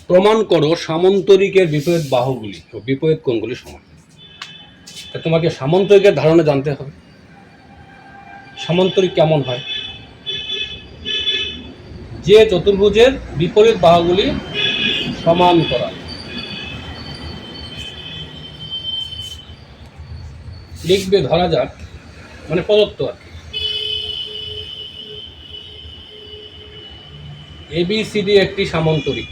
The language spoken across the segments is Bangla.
প্রমাণ করো সামান্তরিকের বিপরীত বাহুগুলি ও বিপরীত কোণগুলি সমান। তোমাকে সামান্তরিকের ধারণা জানতে হবে। সামান্তরিক কেমন হয়? যে চতুর্ভুজের বিপরীত বাহুগুলি সমান করা। লিখবে, ধরা যাক, মানে প্রদত্ত আর কি, ABCD একটি সামান্তরিক।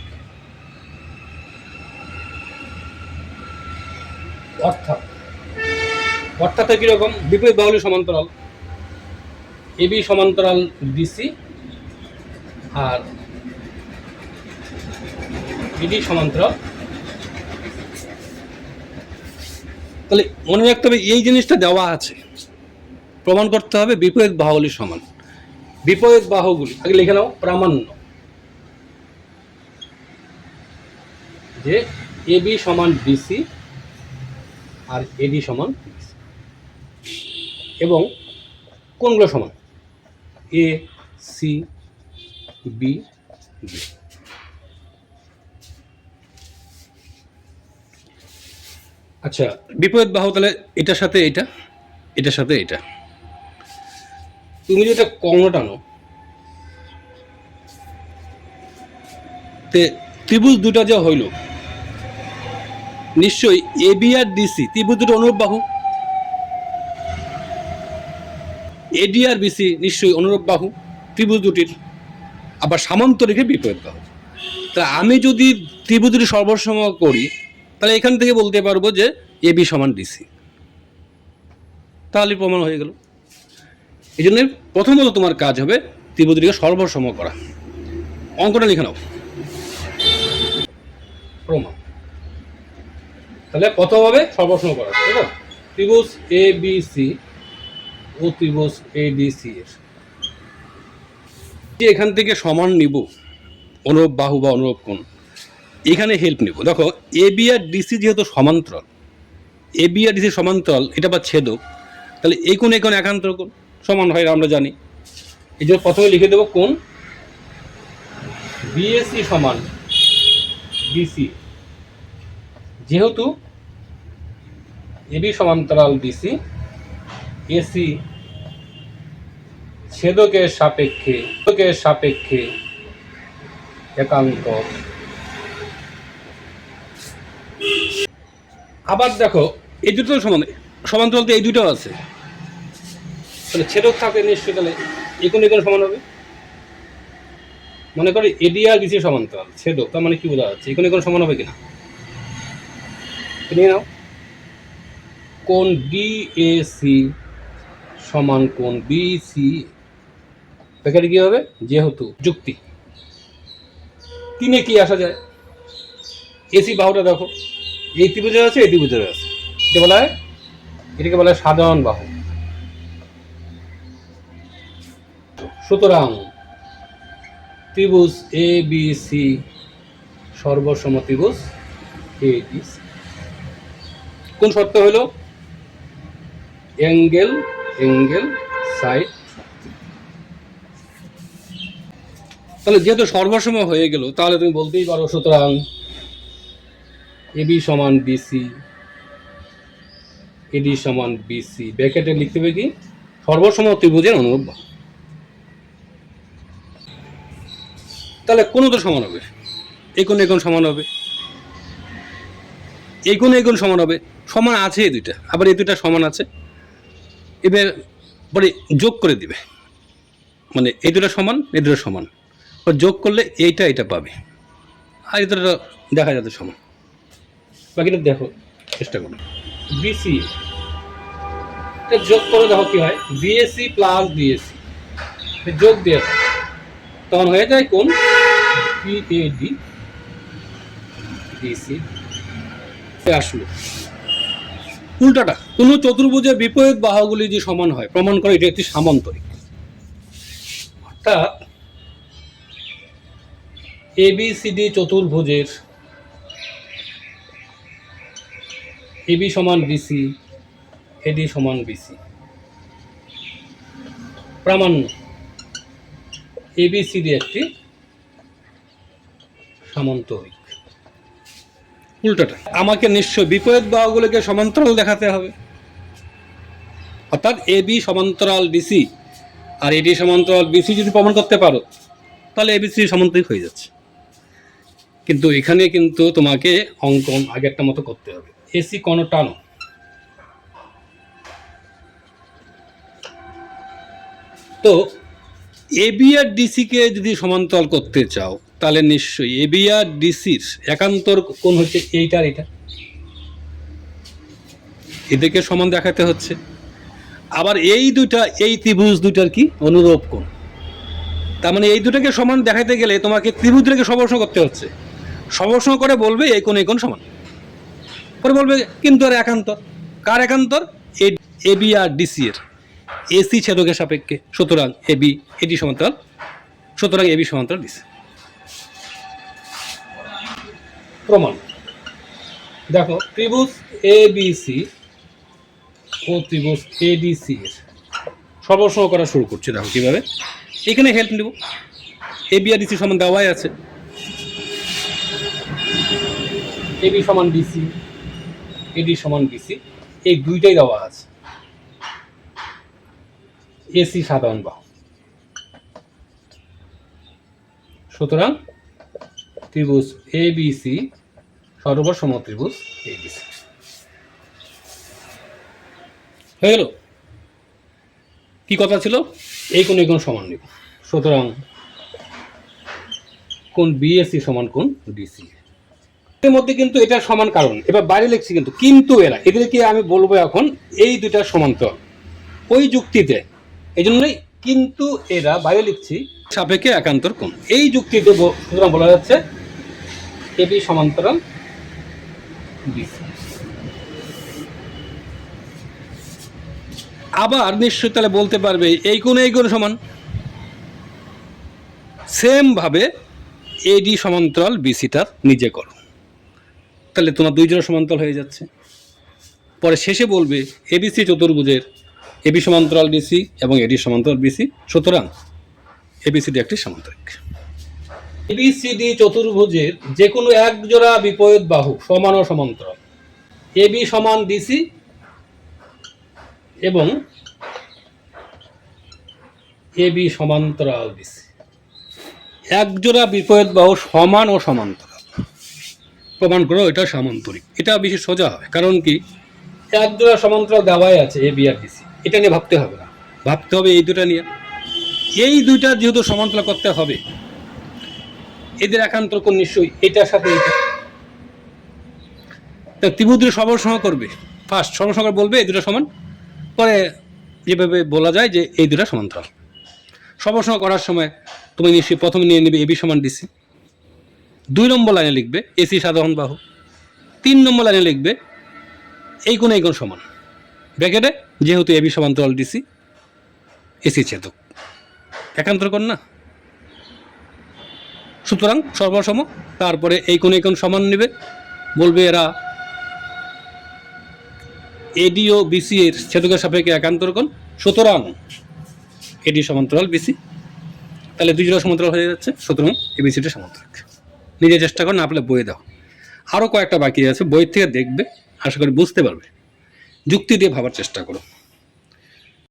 অর্থাৎ কিরকম? বিপরীত বাহুগুলি সমান্তরাল, AB সমান্তরাল BC আর BD সমান্তরাল। তাহলে মনে রাখতে হবে এই জিনিসটা দেওয়া আছে, প্রমাণ করতে হবে বিপরীত বাহুগুলি সমান। বিপরীত বাহুগুলি আগে লিখে নাও, প্রামাণ্য, যে AB সমান BC আর AD সমান BC, এবং কোনগুলো সমান? ACB। আচ্ছা, বিপরীত বাহু তাহলে এটার সাথে এটা, এটার সাথে এটা। তুমি যেটা কর্ণ টানো, ত্রিভুজ দুটা যা হইল, নিশ্চয়ই AB আর DC ত্রিভুজ দুটো অনুরূপ বাহু, AD আর BC নিশ্চয়ই অনুরূপ বাহু ত্রিভুজ দুটির, আবার সামান্তরিকের বিপরীত বাহু। তা আমি যদি ত্রিভুজ দুটি সর্বসম করি, তাহলে এখান থেকে বলতে পারবো যে AB সমান DC, তাহলে প্রমাণ হয়ে গেল। এই জন্য প্রথমত তোমার কাজ হবে ত্রিভুজ দুটিকে সর্বসম করা। অঙ্কটা লিখে নাও, প্রমাণ। তাহলে প্রথম হবে সর্বসম করা, ঠিক আছে? ত্রিভুজ ABC ও ত্রিভুজ ADC এর এখান থেকে সমান নিব, অনুরূপ বাহু বা অনুরূপ কোণ, এখানে হেল্প নিব। দেখো, AB আর DC যেহেতু সমান্তরাল, AB আর DC সমান্তরাল, এটা বা ছেদক, তাহলে এই কোণ এই কোণ একান্তর কোণ সমান হয়, আমরা জানি। এই জন্য প্রথমে লিখে দেবো কোণ BAC সমান BC, যেহেতু AB সমান্তরাল BC, AC ছেদকের সাপেক্ষে একান্তর। আবার দেখো, এই দুটো সমান্তরাল তো এই দুটো আছে, তাহলে ছেদক থাকে নিশ্চয়ই, তাহলে একুন সমান হবে। মনে করি AD আর BC সমান্তরাল, ছেদক, তার মানে কি বোঝা যাচ্ছে? একুন সমান হবে কিনা নিয়ে নাও। কোণ DAC সমান কোণ BC, এখানে কি হবে? যেহেতু যুক্তি তিনে কি আসা যায়, AC বাহুটা দেখো, এই ত্রিভুজের আছে, এই ত্রিভুজের আছে, এটাকে বলা হয় সাধারণ বাহু। সুতরাং ত্রিভুজ ABC সর্বসম ত্রিভুজ ADC। কোন শর্ত হলো? Angle side. তাহলে যেহেতু সর্বসম হয়ে গেল, তাহলে তুমি বলতেই পারো সুতরাং AB সমান BC, AD সমান BC, ব্র্যাকেটে লিখতে হবে কি? সর্বসম ত্রিভুজের অনুরূপ বাহু। তাহলে কোন তো সমান হবে, এই কোণ সমান হবে, এই কোণ সমান হবে, সমান আছে এই দুইটা, আবার এই দুইটা সমান আছে। এবার পরে যোগ করে দিবে, মানে এই দুটো সমান, এই দুটো সমান, যোগ করলে এইটা পাবে, আর এই দুটো দেখা যাচ্ছে সমান। বাকিটা দেখো, চেষ্টা করো। BC যোগ করে দেখো কি হয়, BAC প্লাস BAC যোগ দিয়ে তখন হয়ে যায় কোন PAD BC। আসলো উল্টাটা, কোন চতুর্ভুজের বিপরীত বাহুগুলি যে সমান হয়, প্রমাণ করে এটা একটি সামান্তরিক। অর্থাৎ ABCD চতুর্ভুজের AB সমান BC, AD সমান BC, প্রামাণ্য ABCD একটি সামান্তরিক। উল্টোটা। আমাকে নিশ্চয় বিপরীত বাহুগুলোকে সমান্তরাল দেখাতে হবে, অর্থাৎ এবি সমান্তরাল বিসি আর এডি সমান্তরাল বিসি যদি প্রমাণ করতে পারো তাহলে এবিসি সমান্তরিক হয়ে যাচ্ছে। কিন্তু এখানে কিন্তু তোমাকে অঙ্কন আগেরটা মতো করতে হবে। এসি কোণ টানো, তো এবি আর ডিসিকে যদি সমান্তরাল করতে চাও তাহলে নিশ্চয়ই এবি আর ডিসির একান্তর কোণ হচ্ছে এইটা আর এটা, এদেরকে সমান দেখাতে হচ্ছে। আবার এই দুটা, এই ত্রিভুজ দুটার কি অনুরূপ কোণ, তার মানে এই দুটাকে সমান দেখাতে গেলে তোমাকে ত্রিভুজ দুটাকে সবর্ষণ করতে হচ্ছে। সবর্ষণ করে বলবে এই কোণ এই কোণ সমান, পরে বলবে কিন্তু আর একান্তর, কার একান্তর? এবি আর ডিসি এর এসি ছেদকের সাপেক্ষে, সুতরাং এবি এডি সমান্তরাল, সুতরাং এবি সমান্তরাল ডিসি। প্রমাণ দেখো, ত্রিভুজ এবিসি ও ত্রিভুজ এডিসি এর সর্বসম করা শুরু করছে। দেখো কিভাবে, এখানে হেল্প নেব। এবি আর ডিসি সমান দেওয়াই আছে, এবি সমান ডিসি, এডি সমান ডিসি, এই দুইটাই দেওয়া আছে। এসি সাধারণ বাহু, সুতরাং ত্রিভুজ এবিসি সর্বসম ত্রিভুজ এবিসি হয়ে গেল। কি কথা ছিল? এই কোণ এই কোণ সমান নিব, সুতরাং কোণ বিএসি সমান কোণ ডিসি। এর মধ্যে কিন্তু এটা সমান, কারণ এবার বাইরে লিখছি কিন্তু এরা, এদেরকে আমি বলবো এখন এই দুটা সমান্তরাল ওই যুক্তিতে, এই জন্যই কিন্তু এরা বাইরে লিখছি সাপেক্ষে একান্তর কোণ, এই যুক্তিতে সুতরাং বলা যাচ্ছে এবি সমান্তরাল ডিসি। আবার নিশ্চয়ই তাহলে বলতে পারবে এই কোণ সমান, সেম ভাবে এডি সমান্তরাল বিসিটার নিজে করো, তাহলে তোমার দুই জোড়া সমান্তরাল হয়ে যাচ্ছে। পরে শেষে বলবে এবিসি চতুর্ভুজের এবি সমান্তরাল ডিসি এবং এডি সমান্তরাল বিসি, সুতরাং এবিসিডি একটি সমান্তরিক। এবিসিডি চতুর্ভুজের যে কোনো এক জোড়া বিপরীত বাহু সমান ও সমান্তরাল, এবি সমান ডিসি এবং এবি সমান্তরাল বিসি, এক জোড়া বিপরীত বাহু সমান ও সমান্তরাল, প্রমাণ করো এটা সামান্তরিক। এটা বেশি সোজা হয়, কারণ কি এক জোড়া সমান্তরাল দেওয়াই আছে এবি আর ডিসি, এটা নিয়ে ভাবতে হবে না, ভাবতে হবে এই দুটা নিয়ে। এই দুইটা যেহেতু সমান্তরাল করতে হবে, এদের একান্তর কোণ নিশ্চয়ই এটার সাথে এটা, ত্রিভুজের সর্বসম করবে, ফার্স্ট সর্বসম বলবে এই দুটো সমান, পরে যেভাবে বলা যায় যে এই দুটো সমান্তরাল। সর্বসম করার সময় তুমি নিশ্চয়ই প্রথমে নিয়ে নেবে এবি সমান ডিসি, 2 নম্বর লাইনে লিখবে এসি সাধারণ বাহু, 3 নম্বর লাইনে লিখবে এই কোণ সমান, ব্র্যাকেটে যেহেতু এবি সমান্তরাল ডিসি এসি ছেদক, একান্তর কোণ না, সুতরাং সর্বসম। তারপরে এই কোণ সমান নেবে, বলবে এরা এডি ও বিসি এর ছেদকের সাপেক্ষে একান্তর কোণ, সুতরাং এডি সমান্তরাল বিসি, তাহলে দুই জোড়া সমান্তরাল হয়ে যাচ্ছে, সুতরাং এবিসিটা সমান্তরিক। নিজে চেষ্টা করো, না পেলে বইয়ে দাও। আরও কয়েকটা বাকি আছে, বইয়ের থেকে দেখবে, আশা করি বুঝতে পারবে, যুক্তি দিয়ে ভাবার চেষ্টা করো।